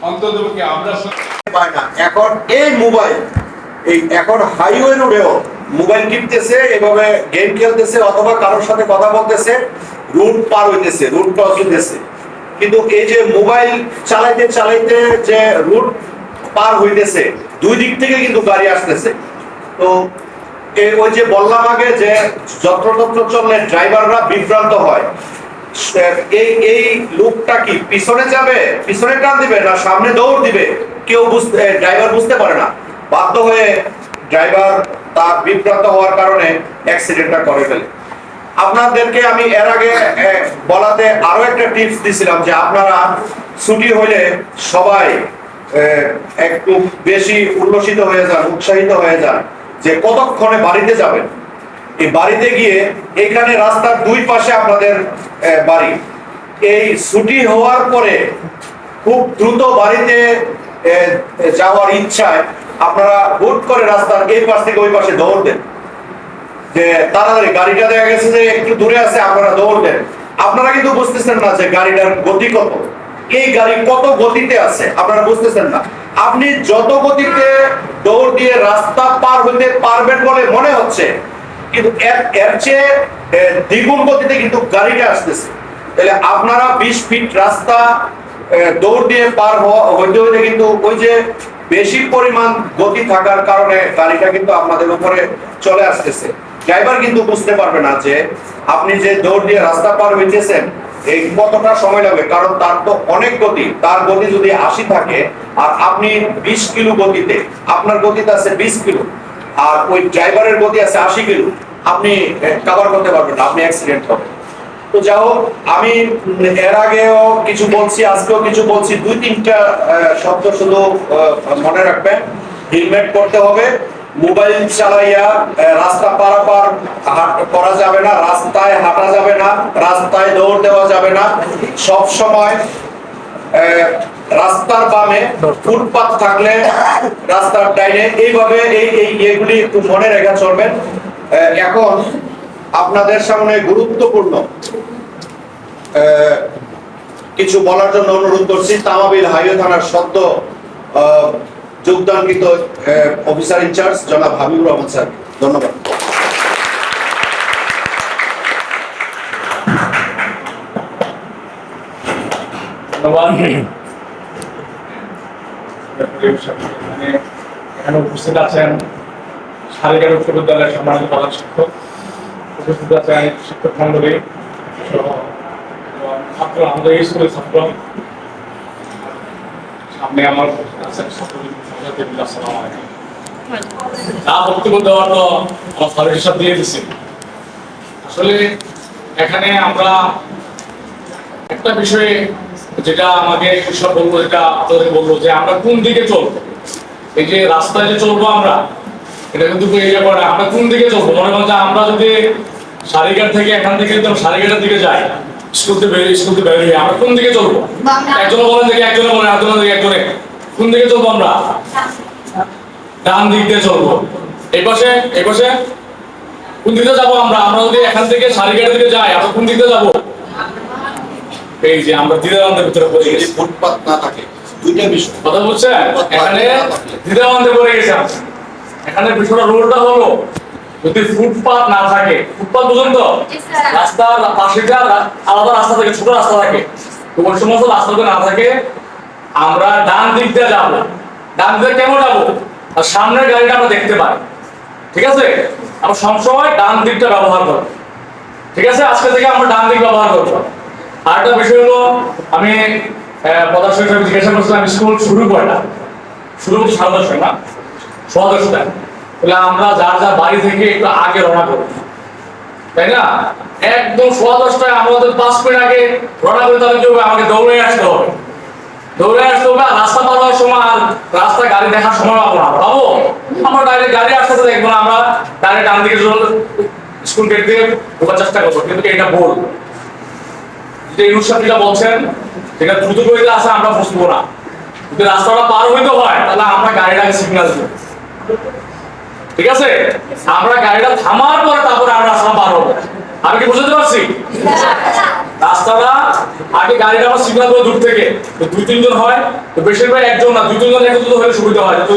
অন্ততপক্ষে আমরা পায় না। এখন এই মোবাইল এখন হাইওয়ে রোডেও মোবাইল টিপতেছে, এভাবে গেম খেলতেছে অথবা কারোর সাথে কথা বলতেছে, রুট পার হইতেছে, রুট ক্রস হইতেছে। কিন্তু এই যে মোবাইল চালাইতে চালাইতে যে রুট পার হইতেছে, দুই দিক থেকে কিন্তু গাড়ি আসতেছে। তো ওই যে বললাম আগে যে যত্রতত্র চললে ড্রাইভাররা বিভ্রান্ত হয়। এই লোকটা কি পিছনে যাবে, পিছনে টান দিবে না সামনে দৌড় দিবে, কেউ ড্রাইভার বুঝতে পারে না। বাধ্য হয়ে ড্রাইভার তার বিভ্রান্ত হওয়ার কারণে অ্যাক্সিডেন্টটা করে ফেলে। আপনাদেরকে আমি এর আগে বলাতে আরো একটা টিপস দিছিলাম যে আপনারা ছুটি হলে সবাই একটু বেশি উল্লসিত হয়ে যান, উৎসাহিত হয়ে যান যে কতক্ষণে বাড়িতে যাবেন। এই বাড়িতে গিয়ে এখানে রাস্তার দুই পাশে আপনাদের বাড়ি। এই ছুটি হওয়ার পরে খুব দ্রুত বাড়িতে যাওয়ার ইচ্ছায় আপনারা হুট করে রাস্তার এই পাশ থেকে ওই পাশে দৌড় দেন, যে তাড়াতাড়ি গাড়িটা দেখা গেছে যে একটু দূরে আছে, আপনারা দৌড় দেন। আপনারা কিন্তু বুঝতেছেন না যে গাড়িটার গতি কত, এই গাড়ি কত গতিতে আছে আপনারা বুঝতেছেন না। আপনি যত গতিতে দৌড় দিয়ে রাস্তা পার হইতে পারবেন বলে মনে হচ্ছে, কিন্তু এর চেয়ে দ্বিগুণ গতিতে কিন্তু গাড়িটা আসতেছে। তাহলে আপনারা 20 ফিট রাস্তা দৌড় দিয়ে পার হইতে হইতে কিন্তু ওই যে বেশি পরিমাণ গতি থাকার কারণে গাড়িটা কিন্তু আপনাদের উপরে চলে আসতেছে। ড্রাইভার কিন্তু বুঝতে পারবে না যে আপনি যে দৌড় দিয়ে রাস্তা পার হইতেছেন এই কতটা সময় লাগবে, কারণ তার তো অনেক গতি। তার গতি যদি 80 থাকে আর আপনি 20 কিলো গতিতে, আপনার গতিতে আছে 20 কিলো আর ওই ড্রাইভারের গতি আছে 80 কিলো, আপনি কভার করতে পারবেন না, আপনি অ্যাক্সিডেন্ট হবে। তো যাও, আমি এর আগেও কিছু বলছি, আজকেও কিছু বলছি, দুই তিনটা শব্দ শুধু মনে রাখবেন। হেলমেট পরতে হবে, মোবাইল চালাইয়া রাস্তা পারাপার করা যাবে না, রাস্তায় হাঁটা যাবে না, রাস্তায় দৌড় দেওয়া যাবে না। সব সময় রাস্তার বামে ফুটপাত থাকলে রাস্তার ডাইনে, এইভাবে এইগুলি একটু মনে রেখে চলবেন। এখন আপনাদের সামনে গুরুত্বপূর্ণ কিছু বলার জন্য অনুরোধ করছি। তামাবিল হাইওয়ে থানার সদ্য যোগদানকৃত অফিসার ইনচার্জ জনাব হাবিবুর রহমান স্যার, ধন্যবাদ। এখানে উপস্থিত আছেন সারিঘাট উচ্চ বিদ্যালয়ের সম্মানিত প্রধান শিক্ষক, উপস্থিত আছেন শিক্ষক মন্ডলী ছাত্র, আমাদের স্কুলের ছাত্র, সামনে আমার বক্তব্য দেওয়ার তো আমার স্যারের সাথে দিয়ে দিচ্ছি। আসলে এখানে আমরা একটা বিষয়ে যেটা আমাকে সব বলবো, যেটা আপনাদের বলবো যে আমরা কোন দিকে চলবো। এই যে রাস্তায় যে চলবো আমরা, এটা কিন্তু আমরা কোন দিকে চলবো। মনে করেন যে আমরা যদি সারিঘাট থেকে এখান থেকে সারিঘাটের দিকে যাই, স্কুল থেকে বেরিয়ে আমরা কোন দিকে চলবো? একজনে বলেন দেখি, একজনে বলেন, একজনে কোন দিকে চলবো? আমরা ডান দিক দিয়ে চলবো। এই পাশে কোন দিকে যাবো? আমরা যদি এখান থেকে সারিঘাটের দিকে যাই, আমরা কোন দিকে যাবো? এই যে আমরা দ্বিধাদ্বন্দ্বের ভিতরে পড়ে গেছি। ফুটপাত না থাকে, দুইটা বিষয় কথা বলছেন, এখানে দ্বিধাদ্বন্দ্বে পড়ে গেছি। এখানে বিষয়টা রোডটা হলো, যদি ফুটপাত না থাকে, ফুটপাত পর্যন্ত রাস্তার পাশেটা আলাদা রাস্তা থাকে, ছোট রাস্তা থাকে, তো ওই সমস্ত রাস্তাগুলো না থাকে, আমরা ডান দিক দিয়ে যাবো। ডান দিকে কেন যাবো? আর সামনের গাড়িটা আমরা দেখতে পাই, ঠিক আছে? আমরা সবসময় ডান দিকটা ব্যবহার করবো, ঠিক আছে? আজকে থেকে আমরা ডান দিক ব্যবহার করবো। আর একটা বিষয় হলো, আমি প্রধান শিক্ষক জিজ্ঞাসা করছিলাম স্কুল শুরু করে না, শুরু হচ্ছে 10:30 না, 10:30। তাহলে আমরা যার বাড়ি থেকে একটু আগে রওনা করবো, তাই না? একদম 10:30 আমাদের 5 মিনিট আগে রওনা করতে হবে। কি হবে? আমাকে দৌড়ে আসতে হবে, আর রাস্তা পার হওয়ার সময় আর রাস্তা গাড়ি দেখার সময় পাবো না, আমরা ডাইরেক্ট গাড়ি আসতে দেখবো না, আমরা ডাইরেক্ট ডান দিকে স্কুল গেট দিয়ে ঢোকার চেষ্টা করবো। কিন্তু এটা ভুল। যে ইউনুসার যেটা বলছেন, যেটা দ্রুত গতিতে আছে আমরা বুঝবো না। যদি রাস্তাটা পার হইতে হয় তাহলে আমরা গাড়িটাকে সিগন্যাল দেবো, ঠিক আছে? আমরা গাড়িটা থামার পরে তারপরে আমরা রাস্তা পার হবো। আমি কি বুঝতে পারছি? রাস্তাটা আগে গাড়িটা আমার সিগন্যাল করে দূর থেকে তো 2-3 জন হয়, তো বেশিরভাগ একজন না 2-3 জন একত্রিত হলে সুবিধা হয়। তো